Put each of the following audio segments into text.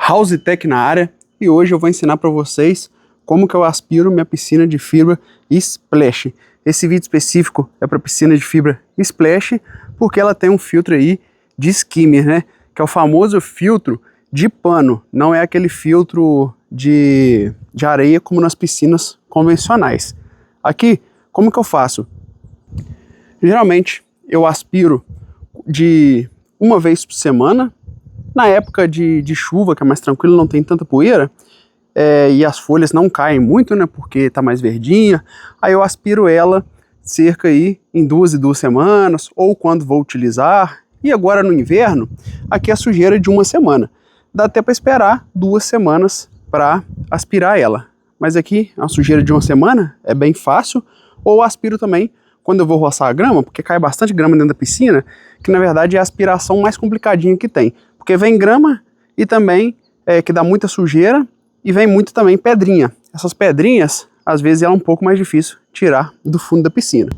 House Tech na área, e hoje eu vou ensinar para vocês como que eu aspiro minha piscina de fibra Splash. Esse vídeo específico é para piscina de fibra Splash, porque ela tem um filtro aí de skimmer, né? Que é o famoso filtro de pano, não é aquele filtro de areia como nas piscinas convencionais. Aqui, como que eu faço? Geralmente eu aspiro de uma vez por semana. Na época de chuva, que é mais tranquilo, não tem tanta poeira, e as folhas não caem muito, né, porque tá mais verdinha, aí eu aspiro ela cerca aí em 2 semanas, ou quando vou utilizar. E agora no inverno, aqui é a sujeira de 1 semana. Dá até para esperar 2 semanas para aspirar ela. Mas aqui, a sujeira de 1 semana é bem fácil, ou aspiro também quando eu vou roçar a grama, porque cai bastante grama dentro da piscina, que na verdade é a aspiração mais complicadinha que tem. Porque vem grama e também que dá muita sujeira, e vem muito também pedrinha. Essas pedrinhas, às vezes, é um pouco mais difícil tirar do fundo da piscina.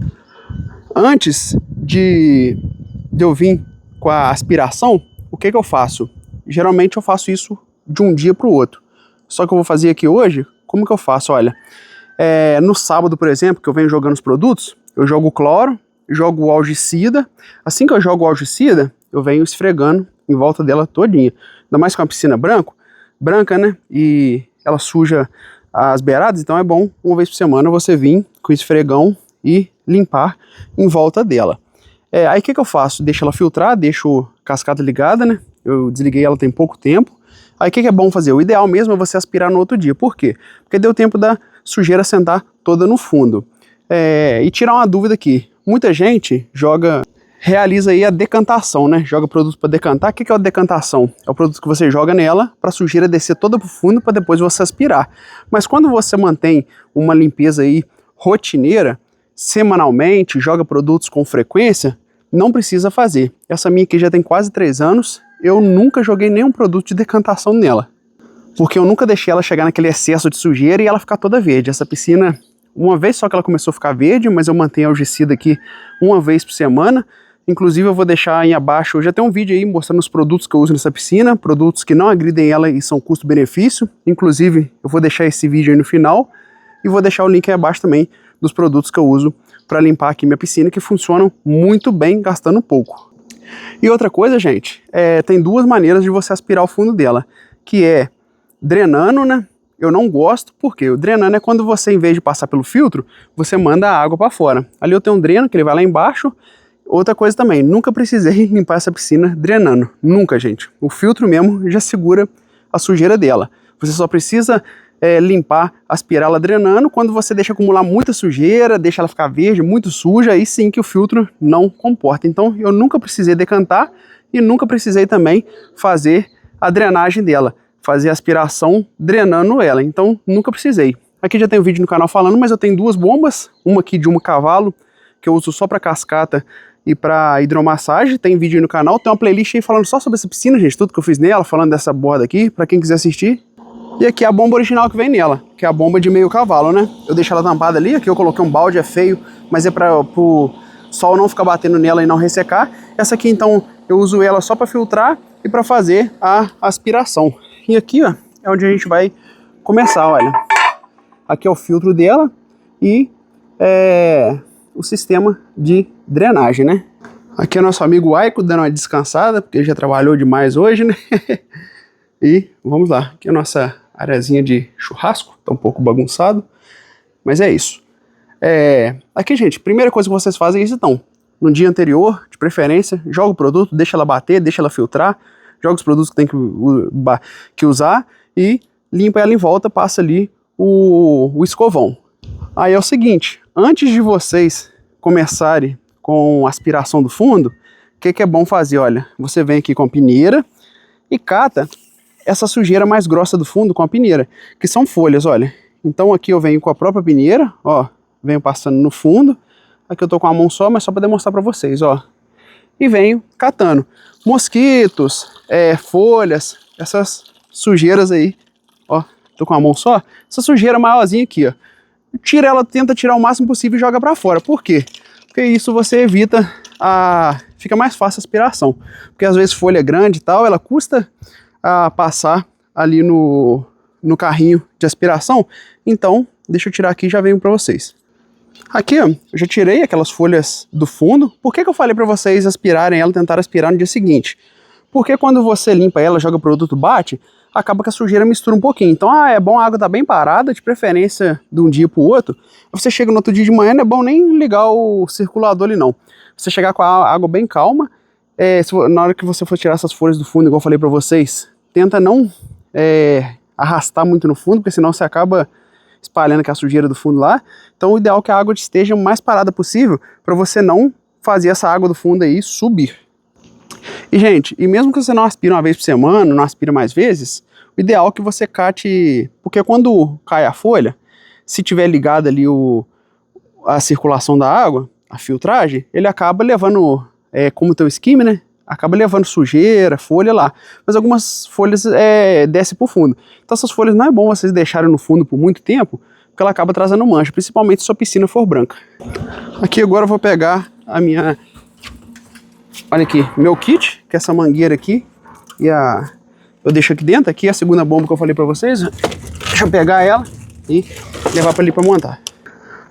Antes de eu vir com a aspiração, o que eu faço? Geralmente eu faço isso de um dia para o outro. Só que eu vou fazer aqui hoje, como que eu faço? Olha, no sábado, por exemplo, que eu venho jogando os produtos, eu jogo cloro, jogo o algicida. Assim que eu jogo o algicida, eu venho esfregando em volta dela todinha. Ainda mais com a piscina branca, né? E ela suja as beiradas, então é bom uma vez por semana você vir com esfregão e limpar em volta dela. Aí o que eu faço? Deixo ela filtrar, deixo a cascata ligada, né? Eu desliguei ela tem pouco tempo. Aí o que é bom fazer? O ideal mesmo é você aspirar no outro dia. Por quê? Porque deu tempo da sujeira sentar toda no fundo. E tirar uma dúvida aqui. Muita gente realiza aí a decantação, né? Joga produto para decantar. O que é a decantação? É o produto que você joga nela para a sujeira descer toda pro fundo para depois você aspirar. Mas quando você mantém uma limpeza aí rotineira, semanalmente, joga produtos com frequência, não precisa fazer. Essa minha aqui já tem quase 3 anos, eu nunca joguei nenhum produto de decantação nela. Porque eu nunca deixei ela chegar naquele excesso de sujeira e ela ficar toda verde. Essa piscina, uma vez só que ela começou a ficar verde, mas eu mantenho a algicida aqui uma vez por semana. Inclusive eu vou deixar aí abaixo, eu já tenho um vídeo aí mostrando os produtos que eu uso nessa piscina, produtos que não agridem ela e são custo-benefício. Inclusive eu vou deixar esse vídeo aí no final e vou deixar o link aí abaixo também dos produtos que eu uso para limpar aqui minha piscina, que funcionam muito bem, gastando pouco. E outra coisa, gente, tem 2 maneiras de você aspirar o fundo dela, que é drenando, né? Eu não gosto, porque o drenando é quando você, em vez de passar pelo filtro, você manda a água para fora. Ali eu tenho um dreno, que ele vai lá embaixo. Outra coisa também, nunca precisei limpar essa piscina drenando. Nunca, gente. O filtro mesmo já segura a sujeira dela. Você só precisa limpar, aspirar ela drenando quando você deixa acumular muita sujeira, deixa ela ficar verde, muito suja, aí sim que o filtro não comporta. Então eu nunca precisei decantar e nunca precisei também fazer a drenagem dela, fazer a aspiração drenando ela. Então nunca precisei. Aqui já tem um vídeo no canal falando, mas eu tenho 2 bombas, uma aqui de 1 cavalo, que eu uso só para cascata e para hidromassagem. Tem vídeo aí no canal, tem uma playlist aí falando só sobre essa piscina, gente, tudo que eu fiz nela, falando dessa borda aqui, para quem quiser assistir. E aqui é a bomba original que vem nela, que é a bomba de meio cavalo, né? Eu deixo ela tampada ali, aqui eu coloquei um balde, é feio, mas é para o sol não ficar batendo nela e não ressecar. Essa aqui então eu uso ela só para filtrar e para fazer a aspiração. E aqui, ó, é onde a gente vai começar, olha. Aqui é o filtro dela e o sistema de drenagem, né? Aqui é nosso amigo Aiko dando uma descansada, porque ele já trabalhou demais hoje, né? E vamos lá, aqui é a nossa areazinha de churrasco, tá um pouco bagunçado, mas é isso. Aqui, gente, primeira coisa que vocês fazem é isso, então. No dia anterior, de preferência, joga o produto, deixa ela bater, deixa ela filtrar, joga os produtos que tem que usar e limpa ela em volta, passa ali o escovão. Aí é o seguinte, antes de vocês começarem com a aspiração do fundo, o que é bom fazer? Olha, você vem aqui com a peneira e cata essa sujeira mais grossa do fundo com a peneira, que são folhas, olha. Então aqui eu venho com a própria peneira, ó, venho passando no fundo. Aqui eu tô com a mão só, mas só para demonstrar para vocês, ó. E venho catando mosquitos, folhas, essas sujeiras aí, ó. Tô com a mão só, essa sujeira maiorzinha aqui, ó. Tira ela, tenta tirar o máximo possível e joga para fora. Por quê? Porque isso você evita fica mais fácil a aspiração. Porque às vezes folha grande e tal, ela custa a passar ali no carrinho de aspiração. Então, deixa eu tirar aqui e já venho para vocês. Aqui, ó, eu já tirei aquelas folhas do fundo. Por que eu falei para vocês aspirarem ela, tentar aspirar no dia seguinte? Porque quando você limpa ela, joga o produto, bate, acaba que a sujeira mistura um pouquinho. Então, é bom a água tá bem parada, de preferência de um dia para o outro. Você chega no outro dia de manhã, não é bom nem ligar o circulador ali não. Você chegar com a água bem calma, na hora que você for tirar essas folhas do fundo, igual eu falei para vocês, tenta não arrastar muito no fundo, porque senão você acaba espalhando aquela sujeira do fundo lá. Então o ideal é que a água esteja o mais parada possível, para você não fazer essa água do fundo aí subir. E gente, e mesmo que você não aspire uma vez por semana, não aspire mais vezes, o ideal é que você cate, porque quando cai a folha, se tiver ligado ali a circulação da água, a filtragem, ele acaba levando, como tem o esquime, né? Acaba levando sujeira, folha lá. Mas algumas folhas descem pro fundo. Então essas folhas não é bom vocês deixarem no fundo por muito tempo, porque ela acaba trazendo mancha, principalmente se sua piscina for branca. Aqui agora eu vou pegar a minha... Olha aqui, meu kit, que é essa mangueira aqui. E eu deixo aqui dentro, aqui é a segunda bomba que eu falei pra vocês. Deixa eu pegar ela e levar pra ali pra montar.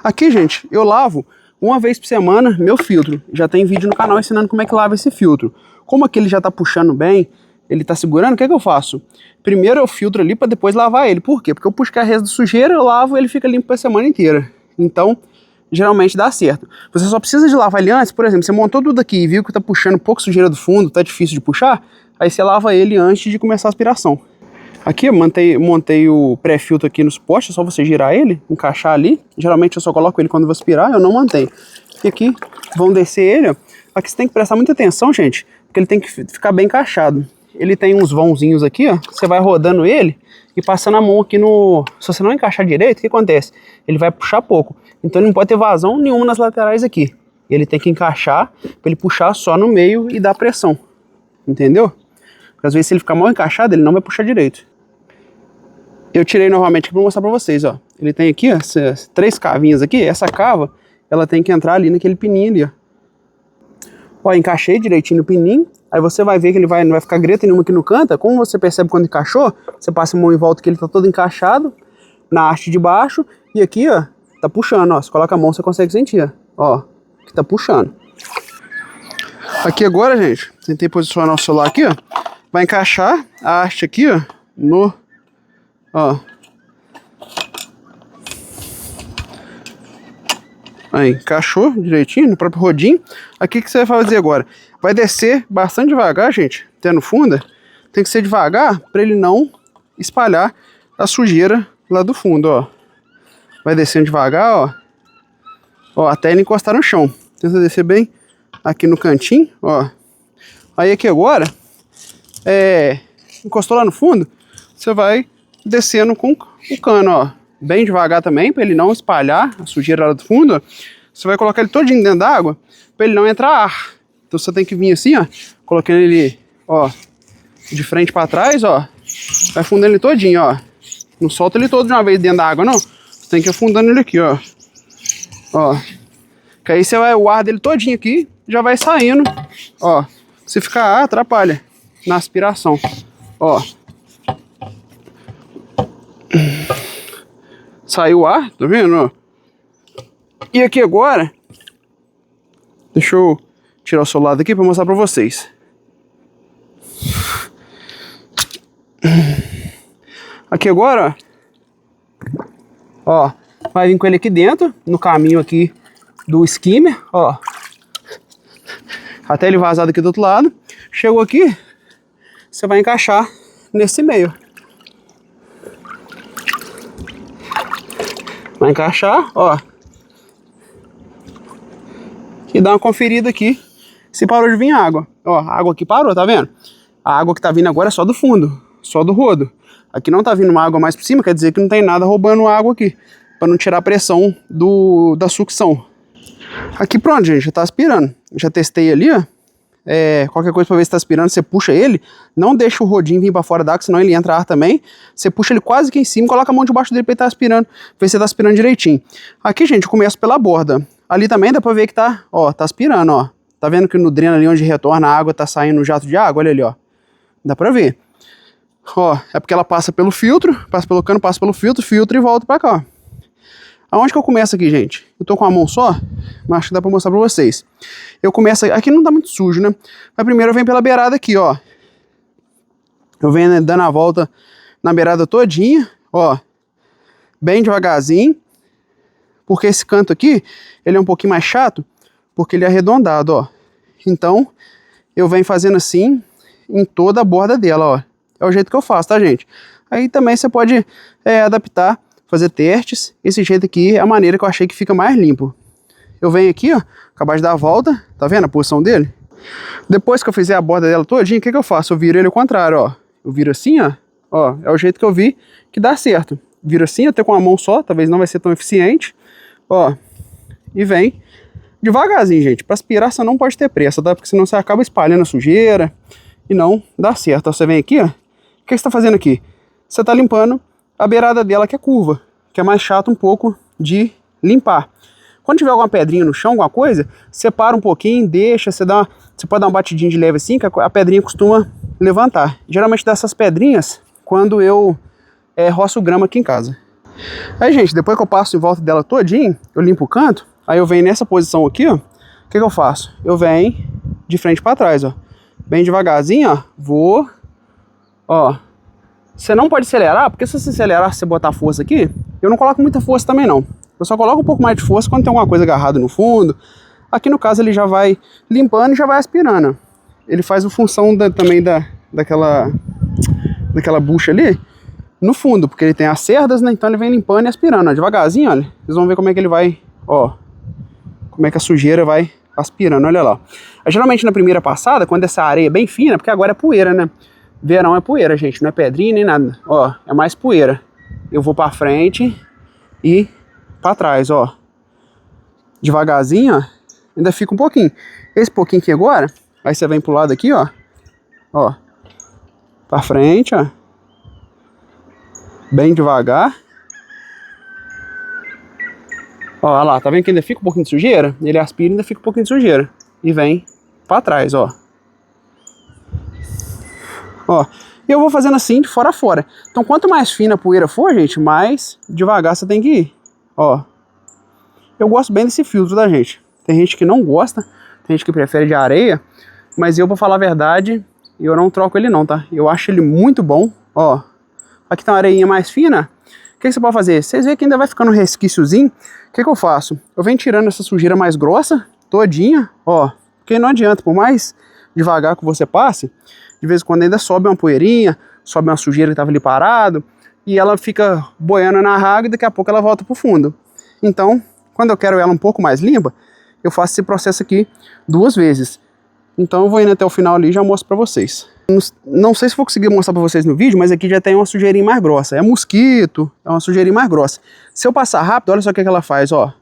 Aqui, gente, eu lavo uma vez por semana meu filtro. Já tem vídeo no canal ensinando como é que lava esse filtro. Como aqui ele já tá puxando bem, ele tá segurando, o que é que eu faço? Primeiro eu filtro ali para depois lavar ele. Por quê? Porque eu puxo a resto de sujeira, eu lavo, ele fica limpo a semana inteira. Então, geralmente dá certo. Você só precisa de lavar ele antes. Por exemplo, você montou tudo aqui e viu que tá puxando pouco sujeira do fundo, tá difícil de puxar, aí você lava ele antes de começar a aspiração. Aqui eu montei o pré-filtro aqui no suporte, é só você girar ele, encaixar ali. Geralmente eu só coloco ele quando eu vou aspirar, eu não mantenho. E aqui vão descer ele, ó. Aqui você tem que prestar muita atenção, gente, porque ele tem que ficar bem encaixado. Ele tem uns vãozinhos aqui, ó, você vai rodando ele e passando a mão aqui no... Se você não encaixar direito, o que acontece? Ele vai puxar pouco, então ele não pode ter vazão nenhuma nas laterais aqui. Ele tem que encaixar para ele puxar só no meio e dar pressão, entendeu? Porque às vezes se ele ficar mal encaixado, ele não vai puxar direito. Eu tirei novamente aqui para mostrar para vocês, ó. Ele tem aqui, ó, essas 3 cavinhas aqui. Essa cava, ela tem que entrar ali naquele pininho ali, ó. Ó, encaixei direitinho no pininho. Aí você vai ver que ele não vai ficar greta nenhuma aqui no canto. Como você percebe quando encaixou, você passa a mão em volta que ele tá todo encaixado na haste de baixo. E aqui, ó, tá puxando, ó. Você coloca a mão, você consegue sentir, ó, que tá puxando. Aqui agora, gente, tentei posicionar o celular aqui, ó. Vai encaixar a haste aqui, ó, ó. Aí, encaixou direitinho no próprio rodinho. Aqui o que você vai fazer agora? Vai descer bastante devagar, gente. Até no fundo. Tem que ser devagar para ele não espalhar a sujeira lá do fundo, ó. Vai descendo devagar, ó. Ó, até ele encostar no chão. Tenta descer bem aqui no cantinho, ó. Aí aqui agora, encostou lá no fundo, você vai descendo com o cano, ó, bem devagar também, para ele não espalhar a sujeira lá do fundo. Ó. Você vai colocar ele todinho dentro da água, para ele não entrar ar. Então você tem que vir assim, ó, colocando ele, ó, de frente para trás, ó, vai afundando ele todinho, ó. Não solta ele todo de uma vez dentro da água, não. Você tem que ir afundando ele aqui, ó. Ó, que aí você vai, o ar dele todinho aqui, já vai saindo, ó. Se ficar ar, atrapalha na aspiração, ó. Saiu o ar, tá vendo? E aqui agora, deixa eu tirar o celular daqui para mostrar para vocês. Aqui agora, ó, vai vir com ele aqui dentro, no caminho aqui do skimmer, ó. Até ele vazar daqui do outro lado. Chegou aqui, você vai encaixar nesse meio. Vai encaixar, ó. E dá uma conferida aqui se parou de vir água. Ó, a água aqui parou, tá vendo? A água que tá vindo agora é só do fundo, só do rodo. Aqui não tá vindo uma água mais por cima, quer dizer que não tem nada roubando água aqui, para não tirar a pressão da sucção. Aqui pronto, gente, já tá aspirando. Já testei ali, ó. Qualquer coisa para ver se tá aspirando, você puxa ele, não deixa o rodinho vir para fora da água, senão ele entra ar também. Você puxa ele quase aqui em cima, coloca a mão debaixo dele para ele tá aspirando, ver se você tá aspirando direitinho. Aqui, gente, eu começo pela borda. Ali também dá para ver que tá, ó, tá aspirando, ó. Tá vendo que no dreno ali onde retorna a água tá saindo um jato de água? Olha ali, ó. Dá para ver. Ó, é porque ela passa pelo filtro, passa pelo cano, passa pelo filtro e volta pra cá, ó. Aonde que eu começo aqui, gente? Eu tô com a mão só, mas acho que dá pra mostrar pra vocês. Eu começo... Aqui não tá muito sujo, né? Mas primeiro eu venho pela beirada aqui, ó. Eu venho, né, dando a volta na beirada todinha, ó. Bem devagarzinho. Porque esse canto aqui, ele é um pouquinho mais chato, porque ele é arredondado, ó. Então, eu venho fazendo assim em toda a borda dela, ó. É o jeito que eu faço, tá, gente? Aí também você pode adaptar, fazer testes. Esse jeito aqui é a maneira que eu achei que fica mais limpo. Eu venho aqui, ó, acabar de dar a volta, tá vendo a posição dele? Depois que eu fizer a borda dela todinha, o que que eu faço? Eu viro ele ao contrário, ó. Eu viro assim, ó, é o jeito que eu vi que dá certo. Viro assim, até com a mão só, talvez não vai ser tão eficiente, ó. E vem devagarzinho, gente. Para aspirar você não pode ter pressa, tá? Porque senão você acaba espalhando a sujeira e não dá certo. Ó, você vem aqui, ó. O que você tá fazendo aqui? Você tá limpando a beirada dela que é curva, que é mais chato um pouco de limpar. Quando tiver alguma pedrinha no chão, alguma coisa, separa um pouquinho, deixa, você pode dar uma batidinha de leve assim, que a pedrinha costuma levantar. Geralmente dá essas pedrinhas quando eu roço grama aqui em casa. Aí, gente, depois que eu passo em volta dela todinho, eu limpo o canto, aí eu venho nessa posição aqui, ó. O que que eu faço? Eu venho de frente para trás, ó. Bem devagarzinho, ó. Vou, ó. Você não pode acelerar, porque se você acelerar, se você botar força aqui, eu não coloco muita força também não. Eu só coloco um pouco mais de força quando tem alguma coisa agarrada no fundo. Aqui no caso ele já vai limpando e já vai aspirando. Ele faz a função também daquela bucha ali no fundo, porque ele tem as cerdas, né? Então ele vem limpando e aspirando, ó, devagarzinho, olha. Vocês vão ver como é que ele vai, ó. Como é que a sujeira vai aspirando, olha lá. Geralmente na primeira passada, quando essa areia é bem fina, porque agora é poeira, né? Verão é poeira, gente, não é pedrinha nem nada. Ó, é mais poeira. Eu vou pra frente e pra trás, ó. Devagarzinho, ó. Ainda fica um pouquinho. Esse pouquinho aqui agora, aí você vem pro lado aqui, ó. Ó. Pra frente, ó. Bem devagar. Ó, olha lá, tá vendo que ainda fica um pouquinho de sujeira? Ele aspira e ainda fica um pouquinho de sujeira. E vem pra trás, ó. Ó, e eu vou fazendo assim de fora a fora. Então quanto mais fina a poeira for, gente, mais devagar você tem que ir. Ó. Eu gosto bem desse filtro da gente. Tem gente que não gosta, tem gente que prefere de areia, mas eu, pra falar a verdade, eu não troco ele não, tá? Eu acho ele muito bom, ó. Aqui tá uma areinha mais fina. O que você pode fazer? Vocês veem que ainda vai ficando um resquíciozinho. O que eu faço? Eu venho tirando essa sujeira mais grossa, todinha, ó. Porque não adianta, por mais devagar que você passe, de vez em quando ainda sobe uma poeirinha, sobe uma sujeira que tava ali parado, e ela fica boiando na água e daqui a pouco ela volta pro fundo. Então, quando eu quero ela um pouco mais limpa, eu faço esse processo aqui 2 vezes. Então eu vou indo até o final ali e já mostro pra vocês. Não sei se vou conseguir mostrar pra vocês no vídeo, mas aqui já tem uma sujeirinha mais grossa. É mosquito, é uma sujeirinha mais grossa. Se eu passar rápido, olha só o que ela faz, ó.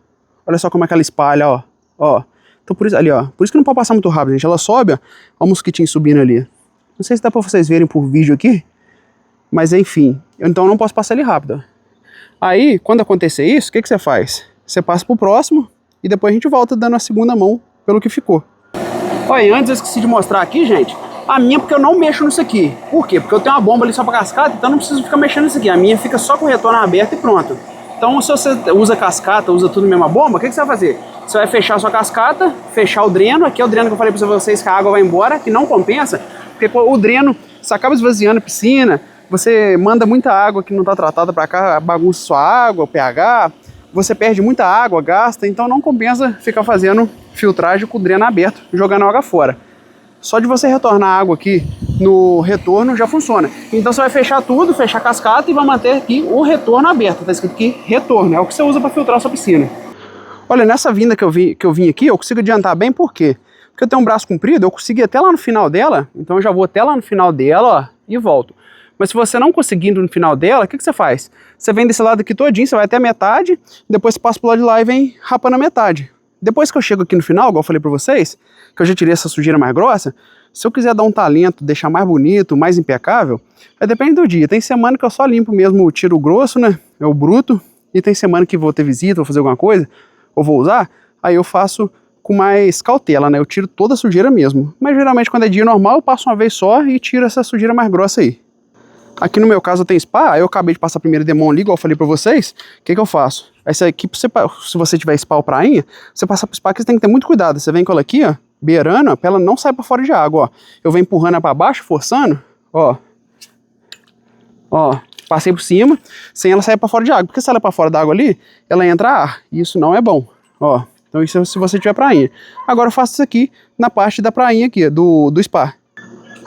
Olha só como é que ela espalha, ó. Ó. Então por isso, ali, ó. Por isso que não pode passar muito rápido, gente. Ela sobe, ó. Ó o mosquitinho subindo ali. Não sei se dá pra vocês verem por vídeo aqui. Mas enfim. Então eu não posso passar ele rápido, ó. Aí, quando acontecer isso, o que você faz? Você passa pro próximo e depois a gente volta dando a segunda mão pelo que ficou. Olha, antes eu esqueci de mostrar aqui, gente, a minha, porque eu não mexo nisso aqui. Por quê? Porque eu tenho uma bomba ali só pra cascata, então não preciso ficar mexendo nisso aqui. A minha fica só com o retorno aberto e pronto. Então se você usa cascata, usa tudo na mesma bomba, o que você vai fazer? Você vai fechar a sua cascata, fechar o dreno, aqui é o dreno que eu falei pra vocês que a água vai embora, que não compensa, porque o dreno, você acaba esvaziando a piscina, você manda muita água que não tá tratada pra cá, bagunça sua água, o pH, você perde muita água, gasta, então não compensa ficar fazendo filtragem com o dreno aberto, jogando água fora. Só de você retornar a água aqui no retorno já funciona. Então você vai fechar tudo, fechar a cascata e vai manter aqui o retorno aberto. Tá escrito aqui retorno, é o que você usa para filtrar a sua piscina. Olha, nessa vinda que eu vim aqui, eu consigo adiantar bem, por quê? Porque eu tenho um braço comprido, eu consigo ir até lá no final dela, então eu já vou até lá no final dela, ó, e volto. Mas se você não conseguindo no final dela, o que você faz? Você vem desse lado aqui todinho, você vai até a metade, depois você passa pro lado de lá e vem rapando a metade. Depois que eu chego aqui no final, igual eu falei pra vocês, que eu já tirei essa sujeira mais grossa, se eu quiser dar um talento, deixar mais bonito, mais impecável, aí depende do dia. Tem semana que eu só limpo mesmo o tiro grosso, né, é o bruto, e tem semana que vou ter visita, vou fazer alguma coisa, ou vou usar, aí eu faço com mais cautela, né, eu tiro toda a sujeira mesmo. Mas geralmente quando é dia normal, eu passo uma vez só e tiro essa sujeira mais grossa aí. Aqui no meu caso eu tenho spa, eu acabei de passar primeiro Demon ali, igual eu falei pra vocês. O que eu faço? Essa aqui, se você tiver spa ou prainha, você passa pro spa que você tem que ter muito cuidado. Você vem com ela aqui, ó, beirando, ó, pra ela não sair pra fora de água, ó. Eu venho empurrando ela pra baixo, forçando, ó. Ó, passei por cima, sem ela sair pra fora de água. Porque se ela é pra fora da água ali, ela entra ar, e isso não é bom, ó. Então isso é se você tiver prainha. Agora eu faço isso aqui na parte da prainha aqui, do spa.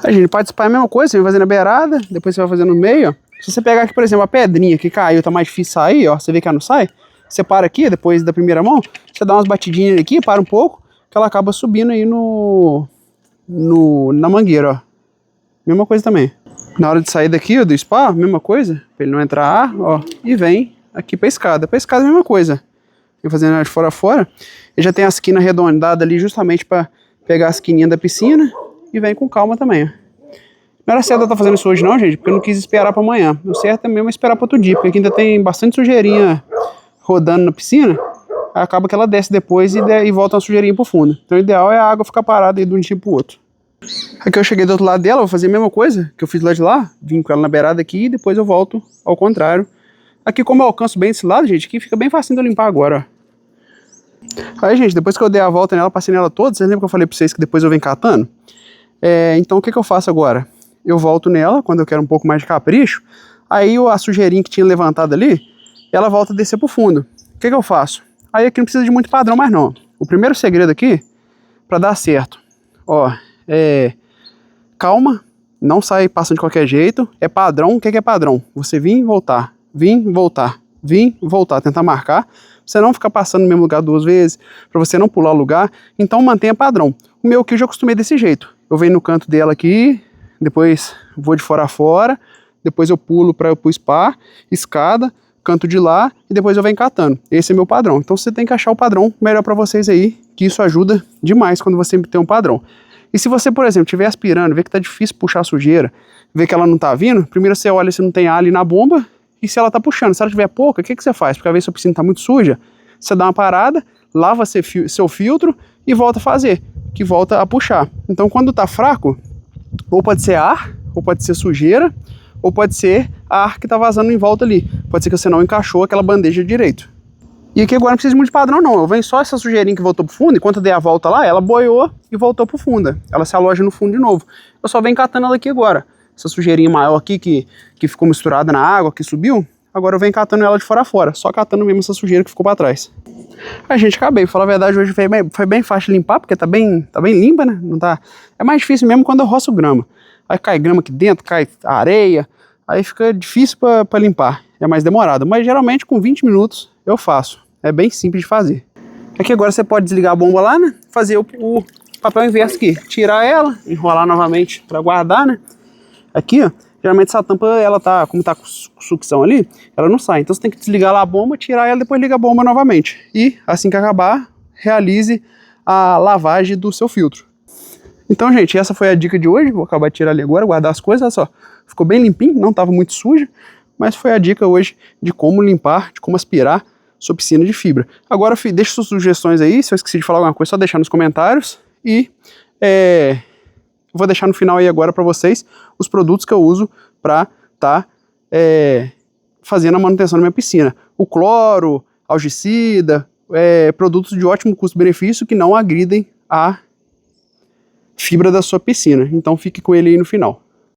Aí, gente, parte do spa é a mesma coisa, você vai fazer na beirada, depois você vai fazer no meio, ó. Se você pegar aqui, por exemplo, a pedrinha que caiu, tá mais difícil sair, ó, você vê que ela não sai, você para aqui, depois da primeira mão, você dá umas batidinhas aqui, para um pouco, que ela acaba subindo aí na mangueira, ó. Mesma coisa também. Na hora de sair daqui, ó, do spa, mesma coisa, pra ele não entrar ar, ó, e vem aqui pra escada. Pra escada, a mesma coisa. Vem fazendo ela de fora a fora, ele já tem a esquina arredondada ali, justamente pra pegar a esquininha da piscina, e vem com calma também, ó. Não era certo eu estar fazendo isso hoje não, gente, porque eu não quis esperar para amanhã. O certo é mesmo esperar para outro dia, porque aqui ainda tem bastante sujeirinha rodando na piscina. Acaba que ela desce depois e volta uma sujeirinha pro fundo. Então o ideal é a água ficar parada aí de um dia pro outro. Aqui eu cheguei do outro lado dela, vou fazer a mesma coisa que eu fiz lá de lá. Vim com ela na beirada aqui e depois eu volto ao contrário. Aqui como eu alcanço bem esse lado, gente, aqui fica bem facinho de eu limpar agora, ó. Aí, gente, depois que eu dei a volta nela, passei nela toda, vocês lembram que eu falei pra vocês que depois eu venho catando? Então o que eu faço agora? Eu volto nela, quando eu quero um pouco mais de capricho, aí a sujeirinha que tinha levantado ali, ela volta a descer pro fundo. O que eu faço? Aí aqui não precisa de muito padrão mais não. O primeiro segredo aqui, pra dar certo, ó, calma, não sai passando de qualquer jeito, é padrão. O que é padrão? Você vir e voltar, vir, voltar, vir, voltar, tentar marcar, pra você não ficar passando no mesmo lugar duas vezes, pra você não pular o lugar, então mantenha padrão. O meu aqui eu já acostumei desse jeito, eu venho no canto dela aqui, depois vou de fora a fora, depois eu pulo para o spa, escada, canto de lá e depois eu venho catando. Esse é meu padrão. Então você tem que achar o padrão melhor para vocês aí, que isso ajuda demais quando você tem um padrão. E se você, por exemplo, estiver aspirando, vê que tá difícil puxar a sujeira, vê que ela não tá vindo, primeiro você olha se não tem ar ali na bomba e se ela tá puxando. Se ela tiver pouca, o que você faz? Porque às vezes sua piscina tá muito suja, você dá uma parada, lava seu filtro e volta a fazer, que volta a puxar. Então quando tá fraco, ou pode ser ar, ou pode ser sujeira, ou pode ser ar que tá vazando em volta ali. Pode ser que você não encaixou aquela bandeja direito. E aqui agora não precisa muito de padrão não, eu venho só essa sujeirinha que voltou pro fundo, enquanto eu dei a volta lá, ela boiou e voltou pro fundo. Ela se aloja no fundo de novo. Eu só venho catando ela aqui agora. Essa sujeirinha maior aqui que ficou misturada na água, que subiu, agora eu venho catando ela de fora a fora, só catando mesmo essa sujeira que ficou pra trás. A gente, acabei, pra falar a verdade, hoje foi bem fácil de limpar, porque tá bem limpa, né? Não tá... É mais difícil mesmo quando eu roço grama. Aí cai grama aqui dentro, cai areia, aí fica difícil pra limpar, é mais demorado. Mas geralmente com 20 minutos eu faço, é bem simples de fazer. Aqui agora você pode desligar a bomba lá, né? Fazer o papel inverso aqui, tirar ela, enrolar novamente pra guardar, né? Aqui, ó, geralmente essa tampa, ela tá, como tá com sucção ali, ela não sai. Então você tem que desligar lá a bomba, tirar ela, depois liga a bomba novamente. E assim que acabar, realize a lavagem do seu filtro. Então, gente, essa foi a dica de hoje. Vou acabar de tirar ali agora, guardar as coisas, olha só. Ficou bem limpinho, não estava muito suja, mas foi a dica hoje de como limpar, de como aspirar sua piscina de fibra. Agora, deixe suas sugestões aí, se eu esqueci de falar alguma coisa, só deixar nos comentários. E vou deixar no final aí agora para vocês os produtos que eu uso para fazendo a manutenção da minha piscina. O cloro, algicida, produtos de ótimo custo-benefício que não agridem a fibra da sua piscina. Então fique com ele aí no final.